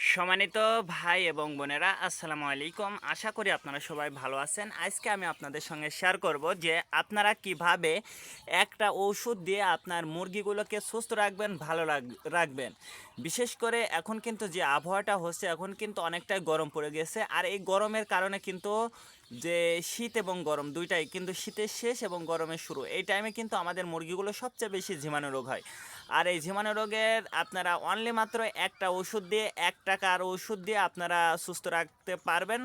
সম্মানিত ভাই এবং বোনেরা, আসসালামু আলাইকুম। আশা করি আপনারা সবাই ভালো আছেন। আজকে আমি আপনাদের সঙ্গে শেয়ার করব যে আপনারা কিভাবে একটা ওষুধ দিয়ে আপনার মুরগিগুলোকে সুস্থ রাখবেন, ভালো রাখবেন। বিশেষ করে এখন কিন্তু যে আবহাওয়াটা হচ্ছে, এখন কিন্তু অনেকটাই গরম পড়ে গেছে। আর এই গরমের কারণে কিন্তু যে শীত এবং গরম দুইটাই, কিন্তু শীতের শেষ এবং গরমের শুরু, এই টাইমে কিন্তু আমাদের মুরগিগুলো সবচেয়ে বেশি ঝিমানো রোগ হয়। আর এই ঝিমানো রোগের আপনারা অনলি মাত্র একটা ওষুধ দিয়ে, 1 টাকার ওষুধ দিয়ে আপনারা সুস্থ রাখতে পারবেন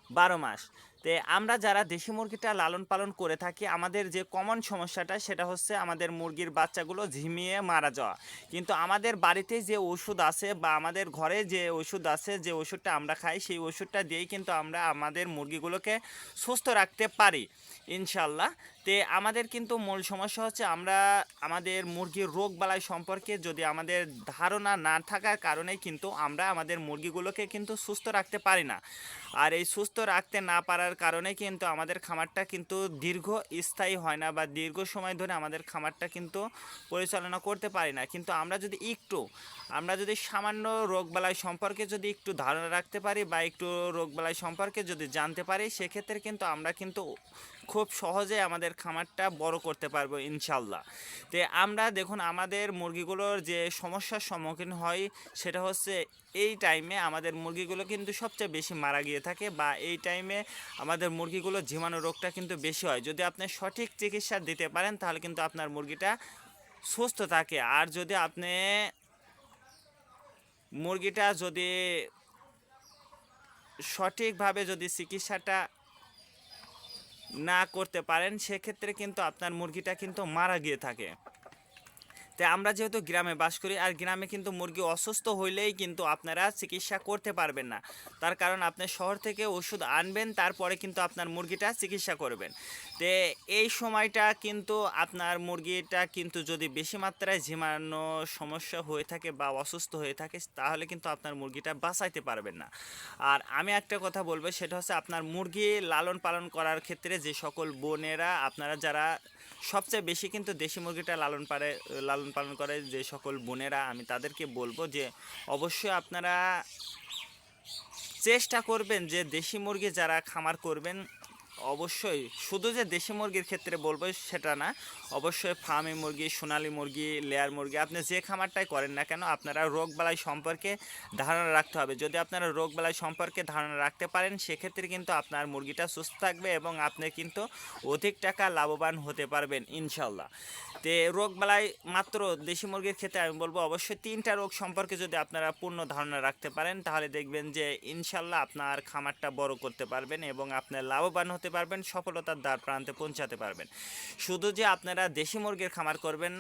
12 মাস। তো আমরা যারা দেশি মুরগিটা লালন পালন করে থাকি, আমাদের যে কমন সমস্যাটা সেটা হচ্ছে আমাদের মুরগির বাচ্চাগুলো ঝিমিয়ে মারা যাওয়া। কিন্তু আমাদের বাড়িতে যে ওষুধ আছে বা আমাদের ঘরে যে ওষুধ আছে, যে ওষুধটা আমরা খাই, সেই ওষুধটা দিয়েই কিন্তু আমরা আমাদের মুরগিগুলোকে সুস্থ রাখতে পারি ইনশাল্লাহ। তে আমাদের কিন্তু মূল সমস্যা হচ্ছে আমরা আমাদের মুরগির রোগ বালাই সম্পর্কে যদি আমাদের ধারণা না থাকার কারণে কিন্তু আমরা আমাদের মুরগিগুলোকে কিন্তু সুস্থ রাখতে পারি না। আর এই সুস্থ রাখতে না পারার কারণে কিন্তু আমাদের খামারটা কিন্তু দীর্ঘস্থায়ী হয় না, বা দীর্ঘ সময় ধরে আমাদের খামারটা কিন্তু পরিচালনা করতে পারি না। কিন্তু আমরা যদি সামান্য রোগবালাই সম্পর্কে যদি একটু ধারণা রাখতে পারি, বা একটু রোগবালাই সম্পর্কে যদি জানতে পারি, সেক্ষেত্রে কিন্তু আমরা কিন্তু খুব সহজে আমাদের খামারটা বড় করতে পারবো ইনশাল্লাহ। তো আমরা দেখুন, আমাদের মুরগিগুলোর যে সমস্যার সম্মুখীন হয় সেটা হচ্ছে এই টাইমে আমাদের মুরগিগুলো কিন্তু সবচেয়ে বেশি মারা গিয়ে থাকে, বা এই টাইমে আমাদের মুরগিগুলো জীবাণু রোগটা কিন্তু বেশি হয়। যদি আপনি সঠিক চিকিৎসা দিতে পারেন তাহলে কিন্তু আপনার মুরগিটা সুস্থ থাকে। আর যদি আপনি মুরগিটা যদি সঠিকভাবে যদি চিকিৎসাটা না করতে পারেন, সেক্ষেত্রে কিন্তু আপনার মুরগিটা কিন্তু মারা গিয়ে থাকে। তাই আমরা যেহেতু গ্রামে বাস করি, আর গ্রামে কিন্তু মুরগি অসুস্থ হইলেই কিন্তু আপনারা চিকিৎসা করতে পারবেন না। তার কারণ আপনি শহর থেকে ওষুধ আনবেন, তারপরে কিন্তু আপনার মুরগিটা চিকিৎসা করবেন। তো এই সময়টা কিন্তু আপনার মুরগিটা কিন্তু যদি বেশি মাত্রায় ঝিমানো সমস্যা হয়ে থাকে বা অসুস্থ হয়ে থাকে, তাহলে কিন্তু আপনার মুরগিটা বাঁচাইতে পারবেন না। আর আমি একটা কথা বলবো, সেটা হচ্ছে আপনার মুরগি লালন পালন করার ক্ষেত্রে যে সকল বোনেরা, আপনারা যারা সবচেয়ে বেশি কিন্তু দেশি মুরগিটা লালন পালন করে যে সকল বোনেরা, আমি তাদেরকে বলবো যে অবশ্যই আপনারা চেষ্টা করবেন যে দেশি মুরগি যারা খামার করবেন, অবশ্যই শুধু যে দেশি মুরগির ক্ষেত্রে বলবো সেটা না, অবশ্যই ফার্মি মুরগি, সোনালী মুরগি, লেয়ার মুরগি, আপনি যে খামারটাই করেন না কেন, আপনারা রোগবালাই সম্পর্কে ধারণা রাখতে হবে। যদি আপনারা রোগবালাই সম্পর্কে ধারণা রাখতে পারেন, সেক্ষেত্রে কিন্তু আপনার মুরগিটা সুস্থ থাকবে এবং আপনি কিন্তু অধিক টাকা লাভবান হতে পারবেন ইনশাল্লাহ। তে রোগবালাই মাত্র দেশি মুরগির ক্ষেত্রে আমি বলবো অবশ্যই 3টা রোগ সম্পর্কে যদি আপনারা পূর্ণ ধারণা রাখতে পারেন, তাহলে দেখবেন যে ইনশাল্লাহ আপনার খামারটা বড় করতে পারবেন এবং আপনার লাভবান হতে পারবেন, সফলতার দ্বার প্রান্তে পৌঁছাতে পারবেন। শুধু যে আপনারা দেশি মুরগির খামার করবেন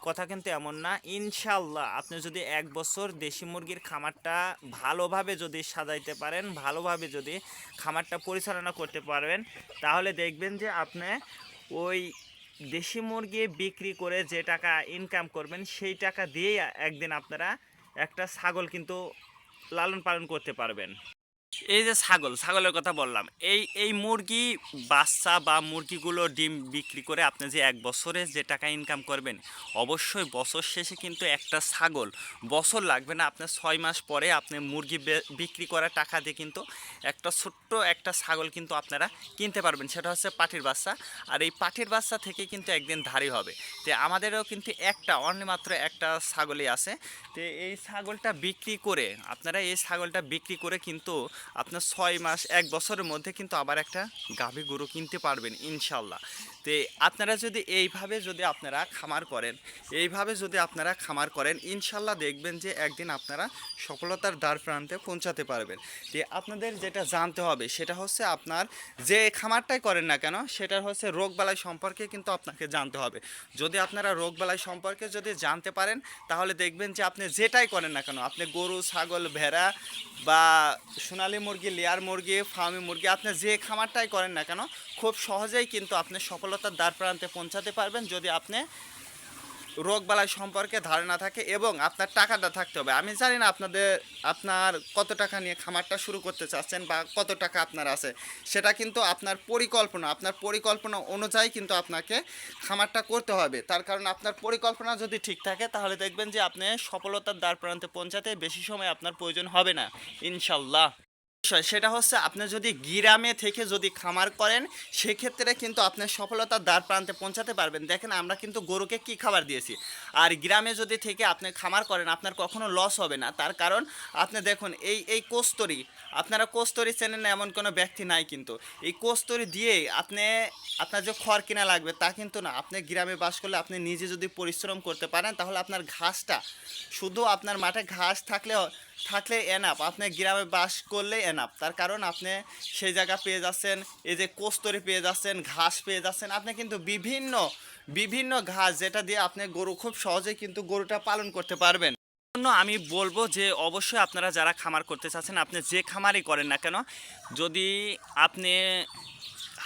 কথা কিন্তু এমন না। ইনশাল্লাহ আপনি যদি 1 বছর দেশি মুরগির খামারটা ভালোভাবে যদি সাজাইতে পারেন, ভালোভাবে যদি খামারটা পরিচালনা করতে পারবেন, তাহলে দেখবেন যে আপনি ওই দেশি মুরগি বিক্রি করে যে টাকা ইনকাম করবেন, সেই টাকা দিয়েই একদিন আপনারা একটা ছাগল কিন্তু লালন পালন করতে পারবেন। এই যে ছাগলের কথা বললাম, এই এই মুরগি বাচ্চা বা মুরগিগুলো ডিম বিক্রি করে আপনি যে 1 বছরে যে টাকা ইনকাম করবেন, অবশ্যই বছর শেষে কিন্তু একটা ছাগল, বছর লাগবে না, আপনার 6 মাস পরে আপনি মুরগি বিক্রি করা টাকা দিয়ে কিন্তু একটা ছোট্ট একটা ছাগল কিন্তু আপনারা কিনতে পারবেন। সেটা হচ্ছে পাঠির বাচ্চা। আর এই পাঠির বাচ্চা থেকে কিন্তু একদিন ধারী হবে। তো আমাদেরও কিন্তু অনলি মাত্র একটা ছাগলই আছে। তো এই ছাগলটা বিক্রি করে কিন্তু আপনার 6 মাস 1 বছরের মধ্যে কিন্তু আবার একটা গাভী গরু কিনতে পারবেন ইনশাল্লাহ। তো আপনারা যদি এইভাবে যদি আপনারা খামার করেন, ইনশাল্লাহ দেখবেন যে একদিন আপনারা সফলতার দ্বার প্রান্তে পৌঁছাতে পারবেন। তো আপনাদের যেটা জানতে হবে সেটা হচ্ছে, আপনার যে খামারটাই করেন না কেন, সেটার হচ্ছে রোগবালাই সম্পর্কে কিন্তু আপনাকে জানতে হবে। যদি আপনারা রোগবালাই সম্পর্কে যদি জানতে পারেন, তাহলে দেখবেন যে আপনি যেটাই করেন না কেন, আপনি গরু, ছাগল, ভেড়া বা সোনালী মুরগি, লেয়ার মুরগি, ফার্মি মুরগি, আপনি যে খামারটাই করেন না কেন, খুব সহজেই কিন্তু আপনি সফলতার দ্বার প্রান্তে পৌঁছাতে পারবেন, যদি আপনি রোগবালাই সম্পর্কে ধারণা থাকে এবং আপনার টাকাটা থাকতে হবে। আমি জানি না আপনার কত টাকা নিয়ে খামারটা শুরু করতে চাচ্ছেন বা কত টাকা আপনার আছে, সেটা কিন্তু আপনার পরিকল্পনা অনুযায়ী কিন্তু আপনাকে খামারটা করতে হবে। তার কারণ আপনার পরিকল্পনা যদি ঠিক থাকে তাহলে দেখবেন যে আপনি সফলতার দ্বার প্রান্তে পৌঁছাতে বেশি সময় আপনার প্রয়োজন হবে না, ইনশাল্লাহ। বিষয় সেটা হচ্ছে আপনি যদি গ্রামে থেকে যদি খামার করেন সেক্ষেত্রে কিন্তু আপনি সফলতার দ্বার প্রান্তে পৌঁছাতে পারবেন। দেখেন আমরা কিন্তু গরুকে কি খাবার দিয়েছি, আর গ্রামে যদি থেকে আপনি খামার করেন আপনার কখনো লস হবে না। তার কারণ আপনি দেখুন এই কস্তুরী, আপনারা কস্তুরী চেনেন না এমন কোনো ব্যক্তি নাই, কিন্তু এই কস্তুরী দিয়েই আপনার যে খড় কিনা লাগবে তা কিন্তু না। আপনি গ্রামে বাস করলে আপনি নিজে যদি পরিশ্রম করতে পারেন তাহলে আপনার ঘাসটা শুধু আপনার মাঠে ঘাস থাকলে এনাফ, আপনি গ্রামে বাস করলে এনাফ। তার কারণ আপনি সেই জায়গা পেয়ে যাচ্ছেন, এই যে কস্তুরী পেয়ে যাচ্ছেন, ঘাস পেয়ে যাচ্ছেন। আপনি কিন্তু বিভিন্ন বিভিন্ন ঘাস যেটা দিয়ে আপনি গরু খুব সহজেই কিন্তু গরুটা পালন করতে পারবেন। জন্য আমি বলবো যে অবশ্যই আপনারা যারা খামার করতে চাচ্ছেন, আপনি যে খামারই করেন না কেন, যদি আপনি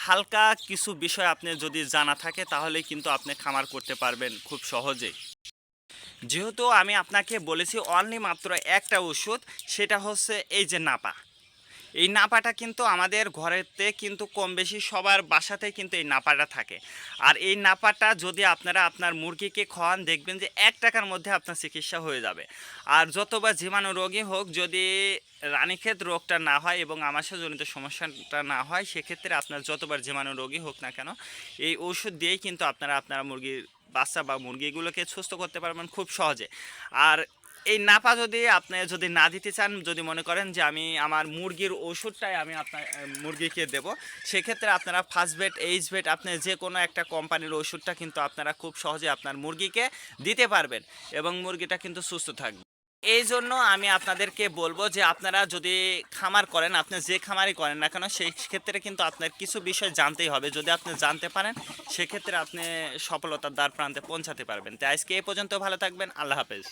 হালকা কিছু বিষয় আপনি যদি জানা থাকে তাহলেই কিন্তু আপনি খামার করতে পারবেন খুব সহজেই। যেহেতু আমি আপনাকে বলেছি অনলি মাত্র একটা ওষুধ, সেটা হচ্ছে এই যে নাপা। এই নাপাটা কিন্তু আমাদের ঘরেতে কিন্তু কম বেশি সবার বাসাতেই কিন্তু এই নাপাটা থাকে। আর এই নাপাটা যদি আপনারা আপনার মুরগিকে খাওয়ান দেখবেন যে 1 টাকার মধ্যে আপনার চিকিৎসা হয়ে যাবে। আর যতবার জীবাণু রোগী হোক, যদি রানীক্ষেত রোগটা না হয় এবং আমাশাজনিত সমস্যাটা না হয়, সেক্ষেত্রে আপনার যতবার জীবাণু রোগী হোক না কেন এই ওষুধ দিয়েই কিন্তু আপনারা মুরগির বাচ্চা বা মুরগিগুলোকে সুস্থ করতে পারবেন খুব সহজে। আর এই নাপা যদি আপনি যদি না দিতে চান, যদি মনে করেন যে আমি আমার মুরগির ওষুধটাই আমি আপনার মুরগিকে দেব, সেক্ষেত্রে আপনারা ফার্স্ট বেড, এইচ বেড, আপনি যে কোনো একটা কোম্পানির ওষুধটা কিন্তু আপনারা খুব সহজে আপনার মুরগিকে দিতে পারবেন এবং মুরগিটা কিন্তু সুস্থ থাকবে। এই জন্য আমি আপনাদেরকে বলবো যে আপনারা যদি খামার করেন, আপনি যে খামারই করেন না কেন, সেই ক্ষেত্রে কিন্তু আপনার কিছু বিষয় জানতেই হবে। যদি আপনি জানতে পারেন সেক্ষেত্রে আপনি সফলতার দ্বার প্রান্তে পৌঁছাতে পারবেন। তাই আজকে এই পর্যন্ত, ভালো থাকবেন, আল্লাহ হাফেজ।